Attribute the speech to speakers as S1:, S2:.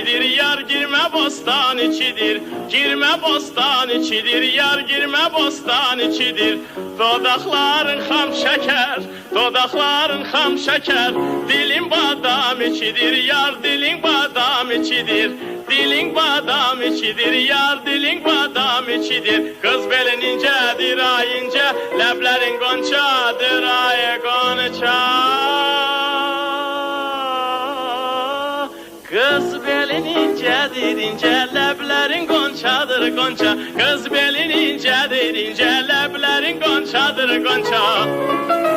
S1: içidir, yar girme bostan içidir. Girme bostan içidir, yar girme bostan içidir. Dodakların ham şeker, dodakların ham şeker. Dilin badam içidir, yar dilin badam içidir. Dilin badam içidir, yar dilin badam içidir. Kız belin incedir, ay ince, leblerin gonçadır, ay gonça. Kız belin incedir, ince, leblerin gonçadır, gonça. Kız belin incedir, ince, leblerin gonçadır, gonça.